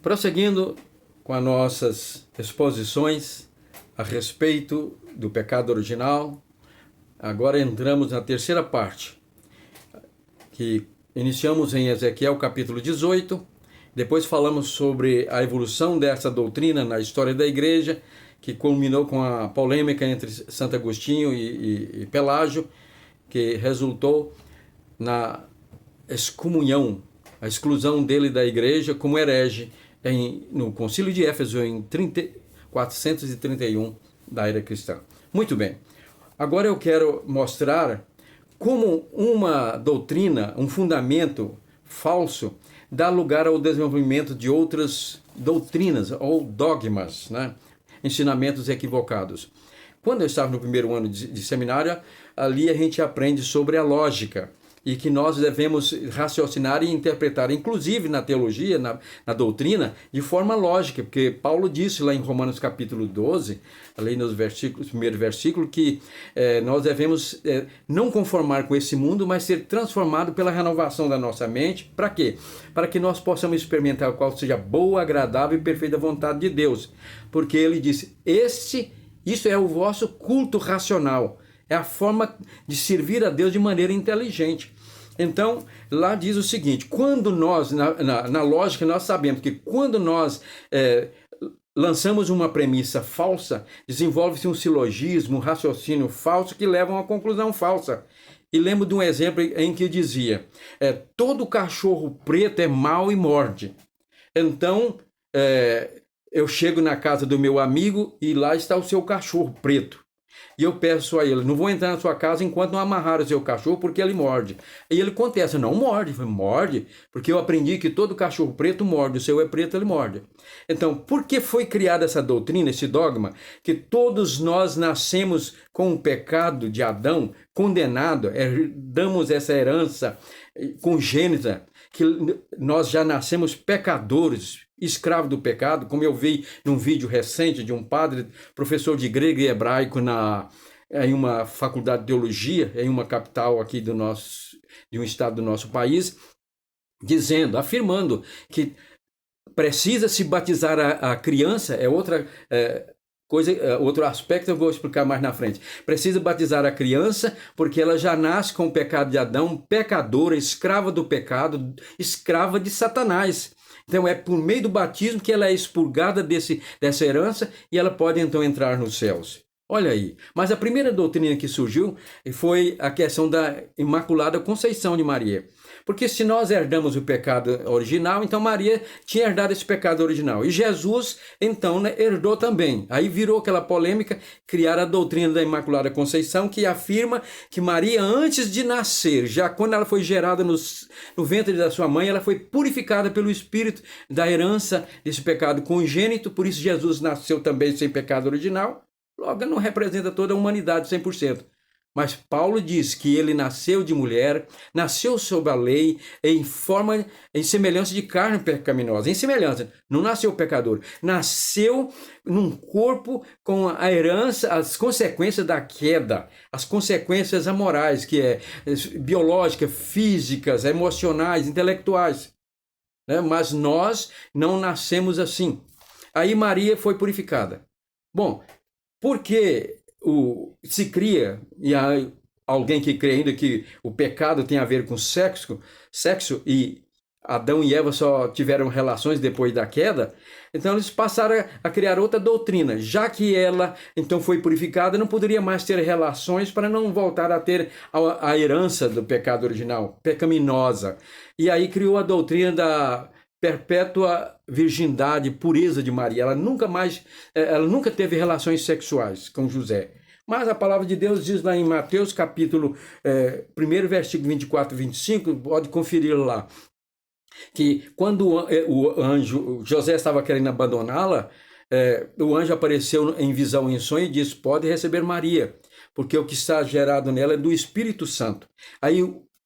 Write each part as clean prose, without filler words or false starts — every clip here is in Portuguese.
Prosseguindo com as nossas exposições a respeito do pecado original, agora entramos na terceira parte, que iniciamos em Ezequiel capítulo 18, depois falamos sobre a evolução dessa doutrina na história da igreja, que culminou com a polêmica entre Santo Agostinho e Pelágio, que resultou na excomunhão, a exclusão dele da igreja como herege no Concílio de Éfeso em 431 da era cristã. Muito bem, agora eu quero mostrar como uma doutrina, um fundamento falso, dá lugar ao desenvolvimento de outras doutrinas ou dogmas, né? Ensinamentos equivocados. Quando eu estava no primeiro ano de seminário, ali a gente aprende sobre a lógica e que nós devemos raciocinar e interpretar, inclusive na teologia, na doutrina, de forma lógica, porque Paulo disse lá em Romanos capítulo 12, ali nos versículos, primeiro versículo, que nós devemos não conformar com esse mundo, mas ser transformado pela renovação da nossa mente. Para quê? Para que nós possamos experimentar qual seja boa, agradável e perfeita vontade de Deus. Porque ele disse, isso é o vosso culto racional. É a forma de servir a Deus de maneira inteligente. Então, lá diz o seguinte, quando nós, na lógica, nós sabemos que quando nós lançamos uma premissa falsa, desenvolve-se um silogismo, um raciocínio falso que leva a uma conclusão falsa. E lembro de um exemplo em que dizia, todo cachorro preto é mau e morde. Então, eu chego na casa do meu amigo e lá está o seu cachorro preto. E eu peço a ele, não vou entrar na sua casa enquanto não amarrar o seu cachorro, porque ele morde. E ele contesta, não morde. Eu falei, morde, porque eu aprendi que todo cachorro preto morde, o seu é preto, ele morde. Então, por que foi criada essa doutrina, esse dogma, que todos nós nascemos com o pecado de Adão, condenado, herdamos essa herança congênita, que nós já nascemos pecadores, escravo do pecado, como eu vi num vídeo recente de um padre, professor de grego e hebraico em uma faculdade de teologia, em uma capital aqui de um estado do nosso país, afirmando que precisa se batizar a criança, outra coisa, outro aspecto eu vou explicar mais na frente. Precisa batizar a criança porque ela já nasce com o pecado de Adão, pecadora, escrava do pecado, escrava de Satanás. Então é por meio do batismo que ela é expurgada dessa herança e ela pode então entrar nos céus. Olha aí, mas a primeira doutrina que surgiu foi a questão da Imaculada Conceição de Maria. Porque se nós herdamos o pecado original, então Maria tinha herdado esse pecado original. E Jesus, então, herdou também. Aí virou aquela polêmica, criar a doutrina da Imaculada Conceição, que afirma que Maria, antes de nascer, já quando ela foi gerada no ventre da sua mãe, ela foi purificada pelo Espírito da herança desse pecado congênito, por isso Jesus nasceu também sem pecado original. Logo, não representa toda a humanidade 100%. Mas Paulo diz que ele nasceu de mulher, nasceu sob a lei, em semelhança de carne pecaminosa. Em semelhança, não nasceu pecador. Nasceu num corpo com a herança, as consequências da queda, as consequências amorais, que é biológicas, físicas, emocionais, intelectuais. Mas nós não nascemos assim. Aí Maria foi purificada. Bom, porque se cria, e há alguém que crê ainda que o pecado tem a ver com sexo e Adão e Eva só tiveram relações depois da queda, então eles passaram a criar outra doutrina. Já que ela então foi purificada, não poderia mais ter relações para não voltar a ter a herança do pecado original, pecaminosa. E aí criou a doutrina da perpétua virgindade, pureza de Maria. Ela nunca teve relações sexuais com José. Mas a palavra de Deus diz lá em Mateus capítulo 1, versículo 24 e 25, pode conferir lá, que quando o anjo, José estava querendo abandoná-la, o anjo apareceu em visão em sonho e disse, pode receber Maria, porque o que está gerado nela é do Espírito Santo. Aí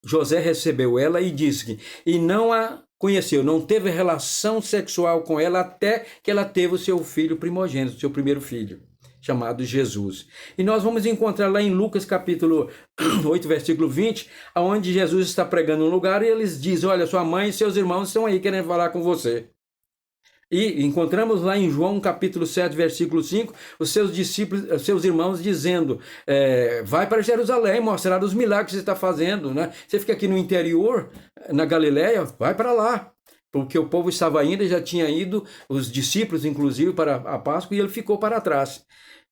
José recebeu ela e disse e não a conheceu, não teve relação sexual com ela até que ela teve o seu filho primogênito, o seu primeiro filho, chamado Jesus. E nós vamos encontrar lá em Lucas capítulo 8, versículo 20, onde Jesus está pregando um lugar e eles dizem, olha, sua mãe e seus irmãos estão aí querendo falar com você. E encontramos lá em João capítulo 7, versículo 5, os seus discípulos, os seus irmãos dizendo, vai para Jerusalém, mostrar os milagres que você está fazendo, né? Você fica aqui no interior, na Galileia, vai para lá. Porque o povo estava indo, já tinha ido, os discípulos inclusive, para a Páscoa, e ele ficou para trás.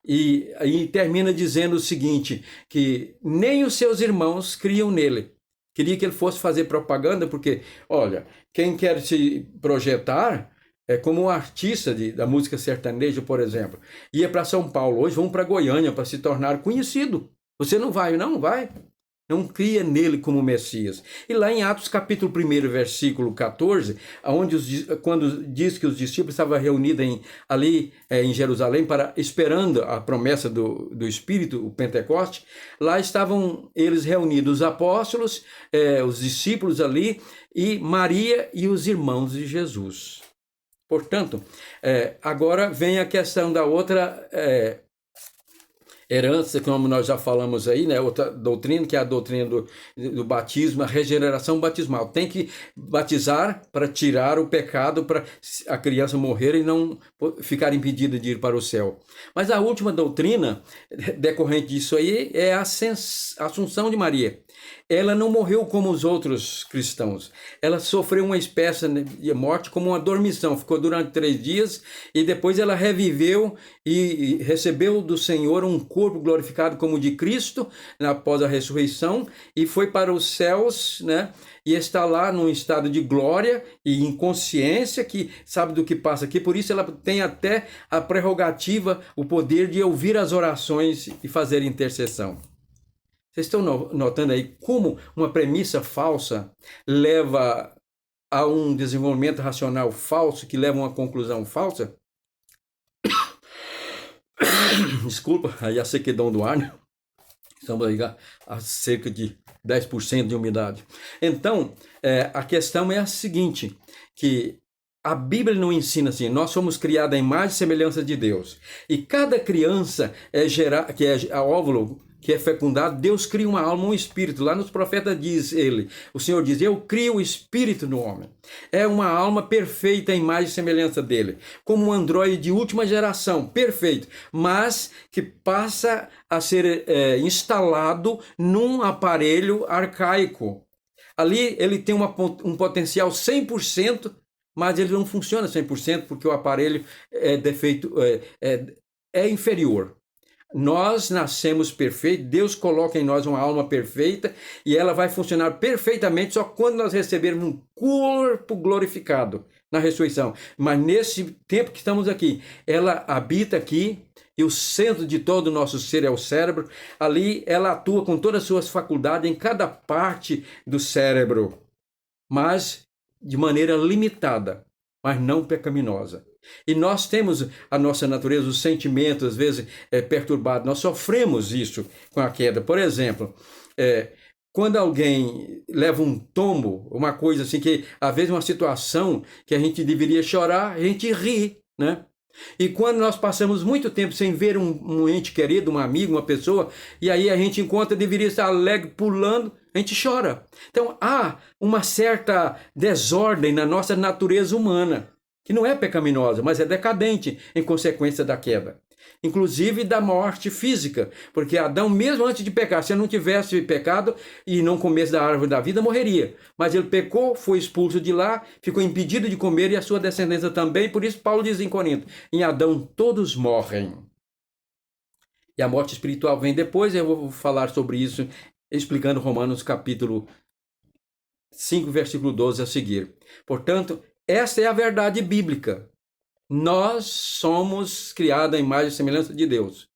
E aí termina dizendo o seguinte, que nem os seus irmãos criam nele. Queria que ele fosse fazer propaganda, porque, olha, quem quer se projetar... É como um artista da música sertaneja, por exemplo, ia para São Paulo, hoje vão para Goiânia para se tornar conhecido. Você não vai, não vai? Não cria nele como Messias. E lá em Atos capítulo 1, versículo 14, quando diz que os discípulos estavam reunidos ali em Jerusalém esperando a promessa do Espírito, o Pentecoste, lá estavam eles reunidos, os apóstolos, os discípulos ali, e Maria e os irmãos de Jesus. Portanto, agora vem a questão da outra herança, como nós já falamos aí, né? Outra doutrina, que é a doutrina do batismo, a regeneração batismal. Tem que batizar para tirar o pecado, para a criança morrer e não ficar impedida de ir para o céu. Mas a última doutrina decorrente disso aí é a Assunção de Maria. Ela não morreu como os outros cristãos. Ela sofreu uma espécie de morte como uma dormição. Ficou durante 3 dias e depois ela reviveu e recebeu do Senhor um corpo glorificado como o de Cristo após a ressurreição e foi para os céus, né? E está lá num estado de glória e em consciência que sabe do que passa aqui. Por isso ela tem até a prerrogativa, o poder de ouvir as orações e fazer intercessão. Vocês estão notando aí como uma premissa falsa leva a um desenvolvimento racional falso, que leva a uma conclusão falsa? Desculpa, aí a sequidão do ar, né? Estamos aí a cerca de 10% de umidade. Então, a questão é a seguinte, que a Bíblia não ensina assim, nós somos criados à imagem e semelhança de Deus. E cada criança que é óvulo, que é fecundado, Deus cria uma alma, um espírito. Lá nos profetas o Senhor diz, eu crio o espírito no homem. É uma alma perfeita, a imagem e semelhança dele. Como um androide de última geração, perfeito, mas que passa a ser instalado num aparelho arcaico. Ali ele tem um potencial 100%, mas ele não funciona 100% porque o aparelho é inferior. Nós nascemos perfeitos, Deus coloca em nós uma alma perfeita e ela vai funcionar perfeitamente só quando nós recebermos um corpo glorificado na ressurreição. Mas nesse tempo que estamos aqui, ela habita aqui e o centro de todo o nosso ser é o cérebro. Ali ela atua com todas as suas faculdades em cada parte do cérebro, mas de maneira limitada, mas não pecaminosa. E nós temos a nossa natureza, os sentimentos, às vezes, perturbados. Nós sofremos isso com a queda. Por exemplo, quando alguém leva um tombo, uma coisa assim, que às vezes uma situação que a gente deveria chorar, a gente ri, né? E quando nós passamos muito tempo sem ver um ente querido, um amigo, uma pessoa, e aí a gente encontra, deveria estar alegre, pulando, a gente chora. Então há uma certa desordem na nossa natureza humana, que não é pecaminosa, mas é decadente em consequência da queda. Inclusive da morte física, porque Adão, mesmo antes de pecar, se ele não tivesse pecado e não comesse da árvore da vida, morreria. Mas ele pecou, foi expulso de lá, ficou impedido de comer e a sua descendência também. Por isso Paulo diz em Corinto, em Adão todos morrem. E a morte espiritual vem depois, eu vou falar sobre isso, explicando Romanos capítulo 5, versículo 12 a seguir. Portanto, essa é a verdade bíblica. Nós somos criados à imagem e semelhança de Deus.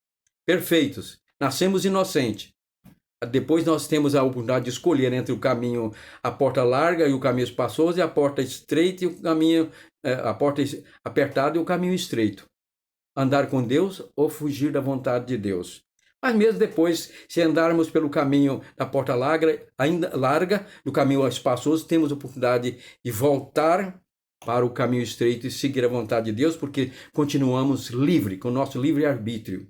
Perfeitos. Nascemos inocentes. Depois nós temos a oportunidade de escolher entre o caminho, a porta larga e o caminho espaçoso, e a porta estreita e o caminho, a porta apertada e o caminho estreito. Andar com Deus ou fugir da vontade de Deus. Mas mesmo depois, se andarmos pelo caminho da porta larga, do caminho espaçoso, temos a oportunidade de voltar para o caminho estreito e seguir a vontade de Deus, porque continuamos livre, com o nosso livre-arbítrio.